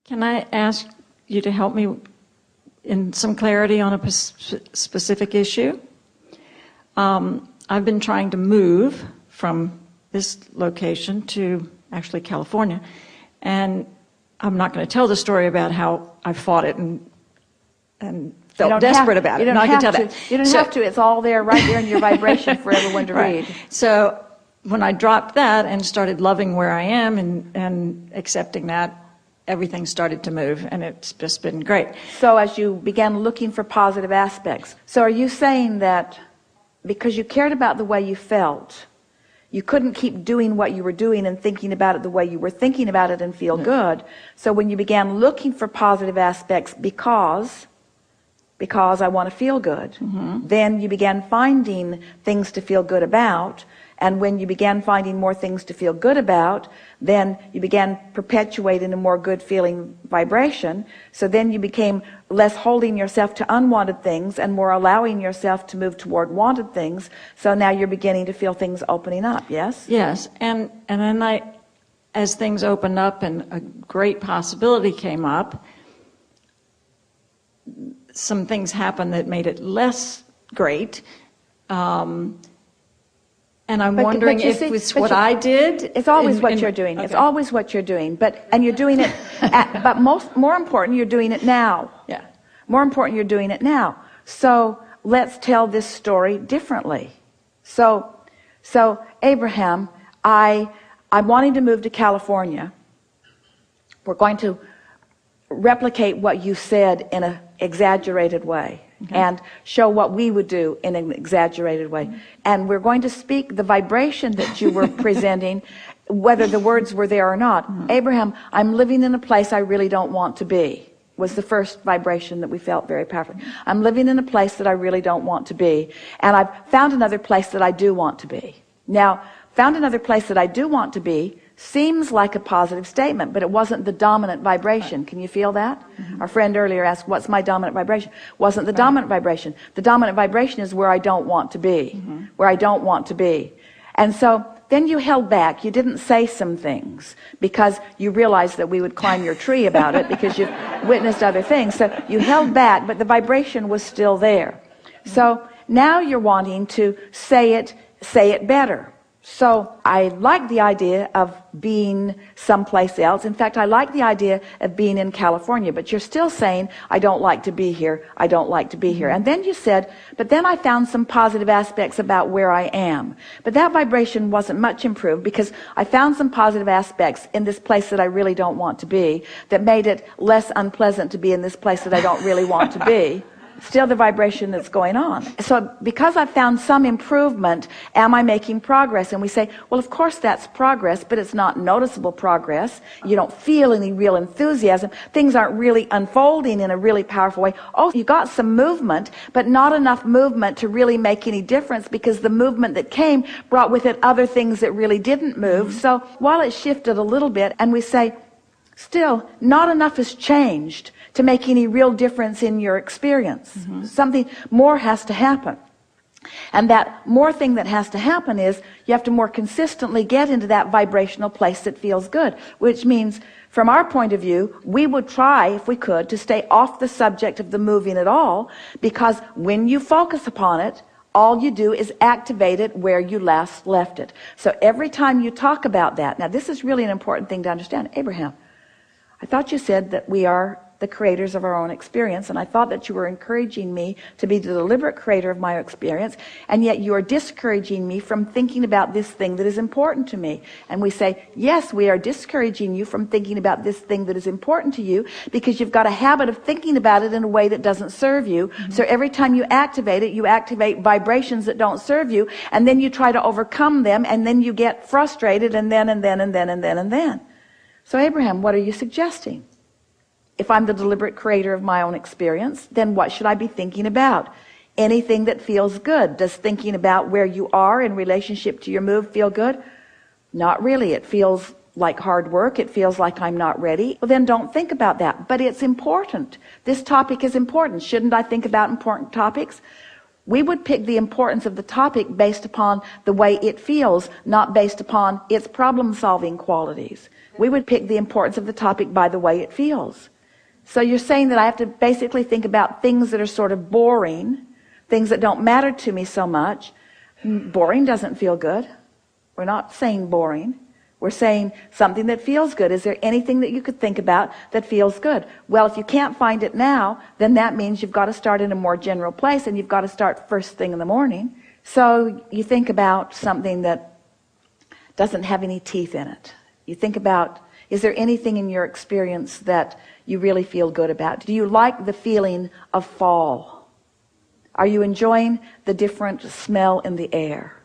Can I ask you to help me in some clarity on a specific issue? I've been trying to move from this location to actually California, and I'm not going to tell the story about how I fought it and felt desperate about it. You don't have to. It's all there, right there in your vibration for everyone to read. So when I dropped that and started loving where I am and accepting that, everything started to move, and it's just been great. So as you began looking for positive aspects, so are you saying that because you cared about the way you felt, you couldn't keep doing what you were doing and thinking about it the way you were thinking about it and feel good? So when you began looking for positive aspects because I want to feel good, then you began finding things to feel good about. And when you began finding more things to feel good about, then you began perpetuating a more good feeling vibration. So then you became less holding yourself to unwanted things and more allowing yourself to move toward wanted things. So now you're beginning to feel things opening up, yes? Yes, and then as things opened up and a great possibility came up, some things happened that made it less great. And I'm wondering if it's what I did. It's always what you're doing. Okay. It's always what you're doing. And you're doing it, but more important, you're doing it now. Yeah. More important, you're doing it now. So let's tell this story differently. So Abraham, I'm wanting to move to California. We're going to replicate what you said in an exaggerated way. Okay. And show what we would do in an exaggerated way. And we're going to speak the vibration that you were presenting, whether the words were there or not. Abraham, I'm living in a place I really don't want to be, was the first vibration that we felt very powerfully. I'm living in a place that I really don't want to be. And I've found another place that I do want to be. Now, found another place that I do want to be seems like a positive statement, but it wasn't the dominant vibration. Can you feel that? Our friend earlier asked, what's my dominant vibration? Wasn't the dominant vibration. The dominant vibration is where I don't want to be, where I don't want to be. And so then you held back. You didn't say some things because you realized that we would climb your tree about it because you've witnessed other things. So you held back, but the vibration was still there. So now you're wanting to say it better. So I like the idea of being someplace else. In fact, I like the idea of being in California, but you're still saying, I don't like to be here. I don't like to be here. And then you said, but then I found some positive aspects about where I am. But that vibration wasn't much improved because I found some positive aspects in this place that I really don't want to be that made it less unpleasant to be in this place that I don't really want to be. Still the vibration that's going on. So because I found some improvement, am I making progress? And we say, well, of course that's progress, but it's not noticeable progress. You don't feel any real enthusiasm. Things aren't really unfolding in a really powerful way. Oh, you got some movement, but not enough movement to really make any difference because the movement that came brought with it other things that really didn't move. So while it shifted a little bit, and we say, still, not enough has changed to make any real difference in your experience. Something more has to happen. And that more thing that has to happen is you have to more consistently get into that vibrational place that feels good, which means from our point of view, we would try, if we could, to stay off the subject of the moving at all, because when you focus upon it, all you do is activate it where you last left it. So every time you talk about that, now this is really an important thing to understand. Abraham, I thought you said that we are the creators of our own experience, and I thought that you were encouraging me to be the deliberate creator of my experience, and yet you are discouraging me from thinking about this thing that is important to me. And we say, yes, we are discouraging you from thinking about this thing that is important to you because you've got a habit of thinking about it in a way that doesn't serve you. So every time you activate it, you activate vibrations that don't serve you, and then you try to overcome them, and then you get frustrated, and then. So Abraham, what are you suggesting? If I'm the deliberate creator of my own experience, then what should I be thinking about? Anything that feels good. Does thinking about where you are in relationship to your move feel good? Not really. It feels like hard work. It feels like I'm not ready. Well, then don't think about that. But it's important. This topic is important. Shouldn't I think about important topics? We would pick the importance of the topic based upon the way it feels, not based upon its problem-solving qualities. We would pick the importance of the topic by the way it feels. So you're saying that I have to basically think about things that are sort of boring, things that don't matter to me so much. Boring doesn't feel good. We're not saying boring. We're saying something that feels good. Is there anything that you could think about that feels good? Well, if you can't find it now, then that means you've got to start in a more general place, and you've got to start first thing in the morning. So you think about something that doesn't have any teeth in it. You think about, is there anything in your experience that you really feel good about? Do you like the feeling of fall? Are you enjoying the different smell in the air?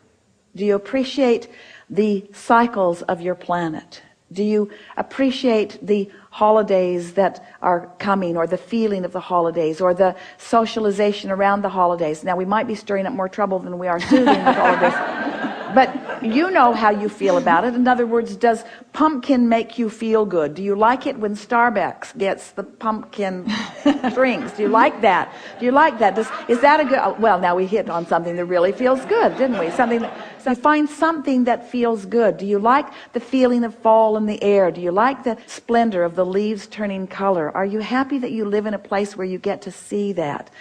Do you appreciate the cycles of your planet? Do you appreciate the holidays that are coming, or the feeling of the holidays, or the socialization around the holidays? Now, we might be stirring up more trouble than we are soothing with all of this, but you know how you feel about it. In other words, does pumpkin make you feel good? Do you like it when Starbucks gets the pumpkin drinks? Do you like that? Do you like that? Is that a good... Well, now we hit on something that really feels good, didn't we? Something that... So find something that feels good. Do you like the feeling of fall in the air? Do you like the splendor of the leaves turning color? Are you happy that you live in a place where you get to see that?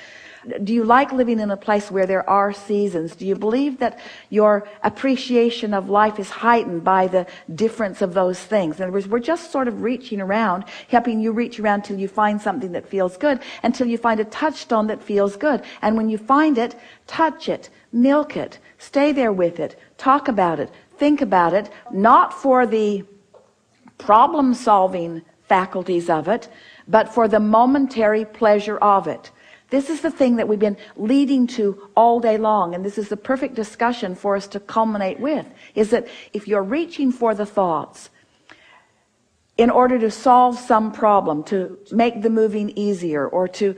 Do you like living in a place where there are seasons? Do you believe that your appreciation of life is heightened by the difference of those things? In other words, we're just sort of reaching around, helping you reach around till you find something that feels good, until you find a touchstone that feels good. And when you find it, touch it, milk it, stay there with it, talk about it, think about it, not for the problem-solving faculties of it, but for the momentary pleasure of it. This is the thing that we've been leading to all day long, and this is the perfect discussion for us to culminate with, is that if you're reaching for the thoughts in order to solve some problem, to make the moving easier, or to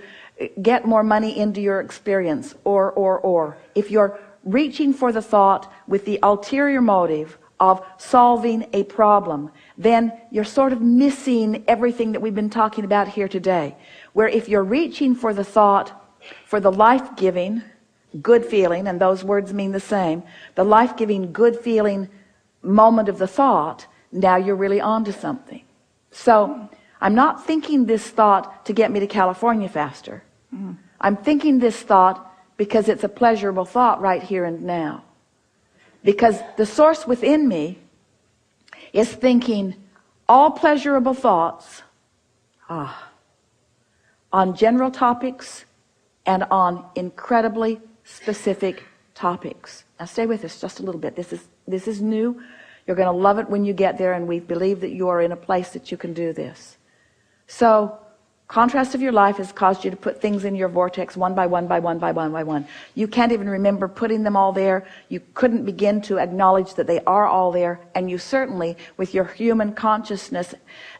get more money into your experience, or if you're reaching for the thought with the ulterior motive of solving a problem, then you're sort of missing everything that we've been talking about here today. Where if you're reaching for the thought, for the life-giving, good feeling, and those words mean the same, the life-giving, good feeling moment of the thought, now you're really onto something. So I'm not thinking this thought to get me to California faster. I'm thinking this thought because it's a pleasurable thought right here and now. Because the source within me is thinking all pleasurable thoughts on general topics and on incredibly specific topics. Now stay with us just a little bit. This is new. You're going to love it when you get there, and we believe that you are in a place that you can do this. So contrast of your life has caused you to put things in your vortex one by one by one by one by one. You can't even remember putting them all there. You couldn't begin to acknowledge that they are all there, and you certainly, with your human consciousness,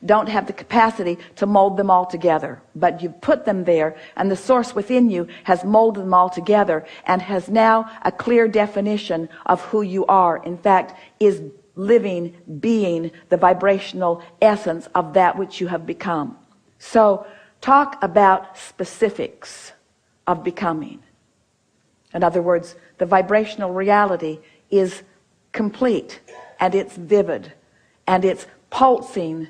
don't have the capacity to mold them all together. But you put them there, and the source within you has molded them all together and has now a clear definition of who you are. In fact, is living, being the vibrational essence of that which you have become. So talk about specifics of becoming. In other words, the vibrational reality is complete, and it's vivid, and it's pulsing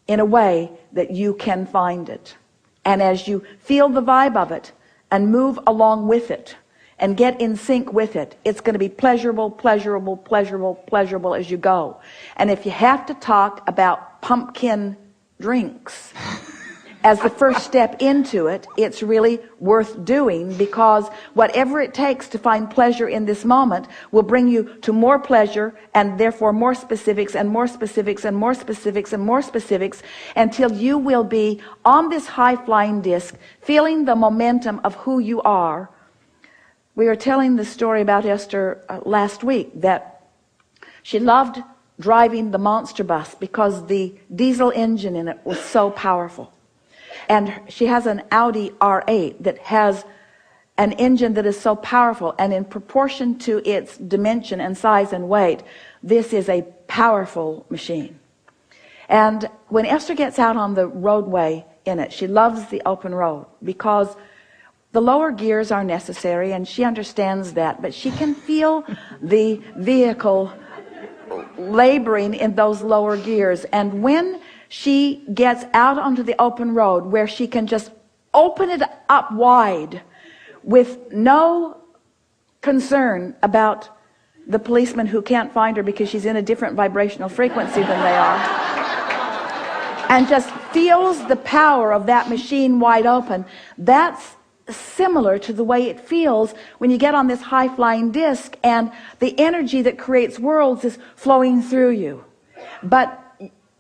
in a way that you can find it. And as you feel the vibe of it and move along with it and get in sync with it, it's going to be pleasurable, pleasurable, pleasurable, pleasurable as you go. And if you have to talk about pumpkin drinks as the first step into it, it's really worth doing, because whatever it takes to find pleasure in this moment will bring you to more pleasure, and therefore more specifics and more specifics and more specifics and more specifics, until you will be on this high-flying disc, feeling the momentum of who you are. We were telling the story about Esther last week, that she loved driving the monster bus because the diesel engine in it was so powerful. And she has an Audi R8 that has an engine that is so powerful, and in proportion to its dimension and size and weight, this is a powerful machine. And when Esther gets out on the roadway in it, she loves the open road, because The lower gears are necessary, and she understands that, but she can feel the vehicle laboring in those lower gears. And when she gets out onto the open road where she can just open it up wide with no concern about the policeman who can't find her because she's in a different vibrational frequency than they are, and just feels the power of that machine wide open, that's similar to the way it feels when you get on this high-flying disc and the energy that creates worlds is flowing through you. But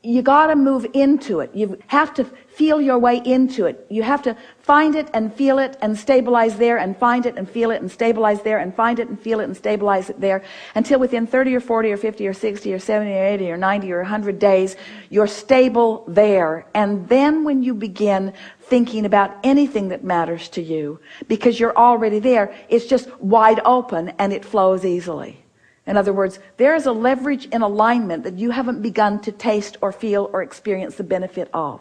you got to move into it. You have to feel your way into it. You have to find it and feel it and stabilize there, and find it and feel it and stabilize there, and find it and feel it and stabilize it there, until within 30 or 40 or 50 or 60 or 70 or 80 or 90 or 100 days you're stable there. And then when you begin thinking about anything that matters to you, because you're already there, it's just wide open and it flows easily. In other words, there is a leverage in alignment that you haven't begun to taste or feel or experience the benefit of.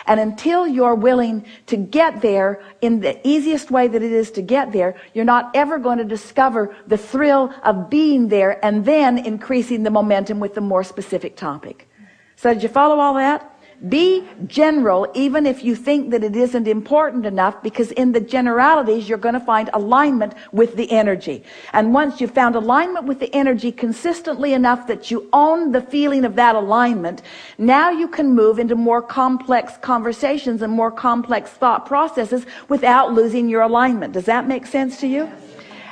And until you're willing to get there in the easiest way that it is to get there, you're not ever going to discover the thrill of being there and then increasing the momentum with the more specific topic. So did you follow all that? Be general, even if you think that it isn't important enough, because in the generalities you're going to find alignment with the energy. And once you've found alignment with the energy consistently enough that you own the feeling of that alignment, now you can move into more complex conversations and more complex thought processes without losing your alignment. Does that make sense to you?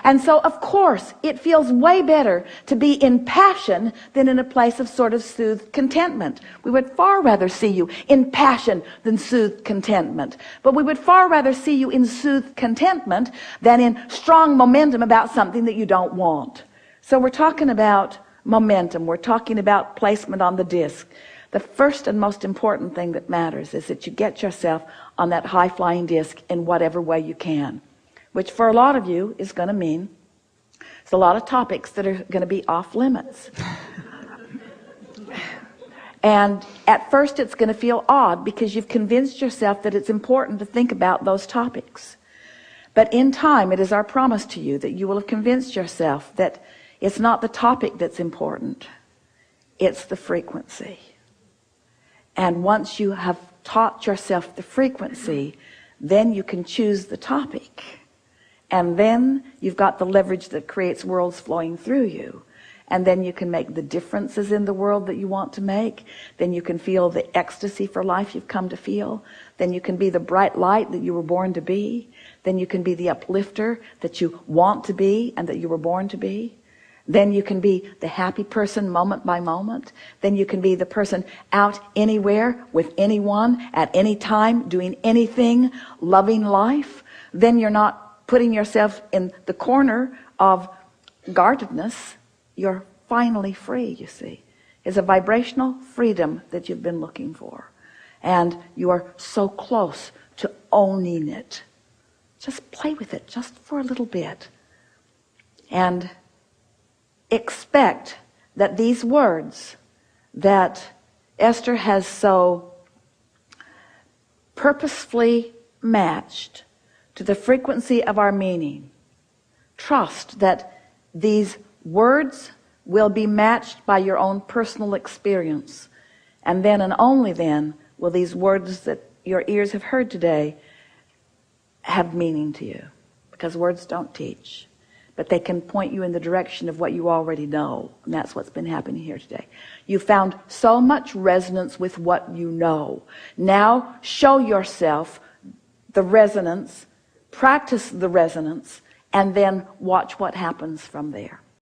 And so, of course, it feels way better to be in passion than in a place of sort of soothed contentment. We would far rather see you in passion than soothed contentment. But we would far rather see you in soothed contentment than in strong momentum about something that you don't want. So we're talking about momentum. We're talking about placement on the disc. The first and most important thing that matters is that you get yourself on that high-flying disc in whatever way you can. Which for a lot of you is going to mean there's a lot of topics that are going to be off limits. And at first it's going to feel odd because you've convinced yourself that it's important to think about those topics. But in time, it is our promise to you that you will have convinced yourself that it's not the topic that's important, it's the frequency. And once you have taught yourself the frequency, then you can choose the topic. And then you've got the leverage that creates worlds flowing through you. And then you can make the differences in the world that you want to make. Then you can feel the ecstasy for life you've come to feel. Then you can be the bright light that you were born to be. Then you can be the uplifter that you want to be and that you were born to be. Then you can be the happy person moment by moment. Then you can be the person out anywhere with anyone at any time, doing anything, loving life. Then you're not putting yourself in the corner of guardedness. You're finally free, you see. It's a vibrational freedom that you've been looking for. And you are so close to owning it. Just play with it just for a little bit. And expect that these words that Esther has so purposefully matched to the frequency of our meaning, trust that these words will be matched by your own personal experience. And then and only then will these words that your ears have heard today have meaning to you. Because words don't teach, but they can point you in the direction of what you already know. And that's what's been happening here today. You found so much resonance with what you know. Now show yourself the resonance, practice the resonance, and then watch what happens from there.